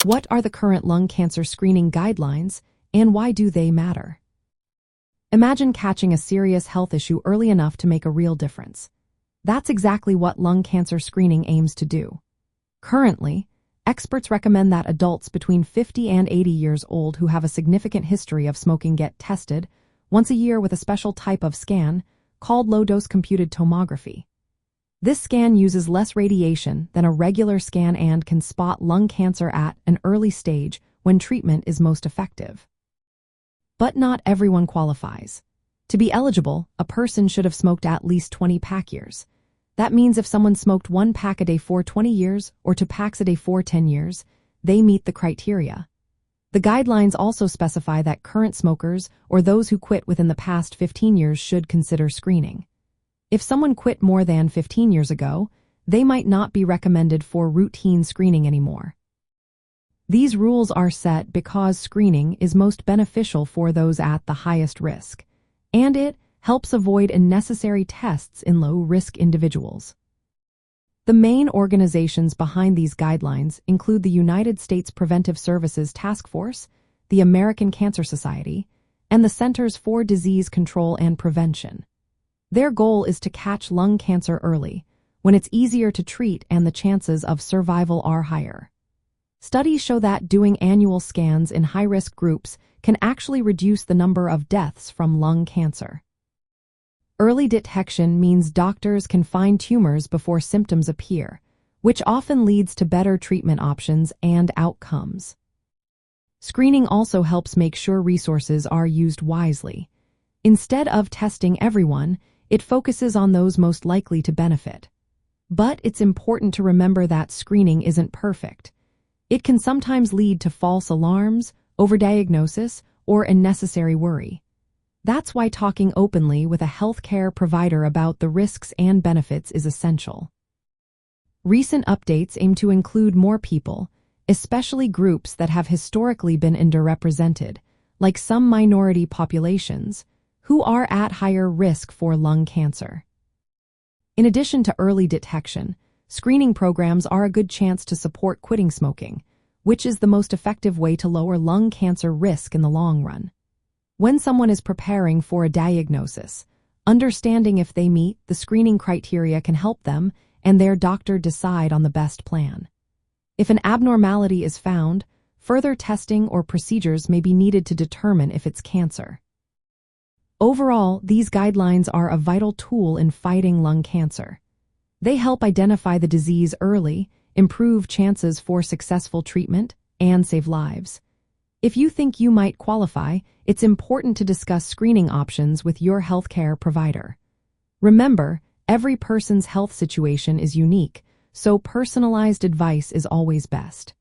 What are the current lung cancer screening guidelines, and why do they matter? Imagine catching a serious health issue early enough to make a real difference. That's exactly what lung cancer screening aims to do. Currently, experts recommend that adults between 50 and 80 years old who have a significant history of smoking get tested once a year with a special type of scan called low-dose computed tomography. This scan uses less radiation than a regular scan and can spot lung cancer at an early stage when treatment is most effective. But not everyone qualifies. To be eligible, a person should have smoked at least 20 pack years. That means if someone smoked 1 pack a day for 20 years or 2 packs a day for 10 years, they meet the criteria. The guidelines also specify that current smokers or those who quit within the past 15 years should consider screening. If someone quit more than 15 years ago, they might not be recommended for routine screening anymore. These rules are set because screening is most beneficial for those at the highest risk, and it helps avoid unnecessary tests in low-risk individuals. The main organizations behind these guidelines include the United States Preventive Services Task Force, the American Cancer Society, and the Centers for Disease Control and Prevention. Their goal is to catch lung cancer early, when it's easier to treat and the chances of survival are higher. Studies show that doing annual scans in high-risk groups can actually reduce the number of deaths from lung cancer. Early detection means doctors can find tumors before symptoms appear, which often leads to better treatment options and outcomes. Screening also helps make sure resources are used wisely. Instead of testing everyone, it focuses on those most likely to benefit. But it's important to remember that screening isn't perfect. It can sometimes lead to false alarms, overdiagnosis, or unnecessary worry. That's why talking openly with a healthcare provider about the risks and benefits is essential. Recent updates aim to include more people, especially groups that have historically been underrepresented, like some minority populations, who are at higher risk for lung cancer. In addition to early detection, screening programs are a good chance to support quitting smoking, which is the most effective way to lower lung cancer risk in the long run. When someone is preparing for a diagnosis, understanding if they meet the screening criteria can help them and their doctor decide on the best plan. If an abnormality is found, further testing or procedures may be needed to determine if it's cancer. Overall, these guidelines are a vital tool in fighting lung cancer. They help identify the disease early, improve chances for successful treatment, and save lives. If you think you might qualify, it's important to discuss screening options with your healthcare provider. Remember, every person's health situation is unique, so personalized advice is always best.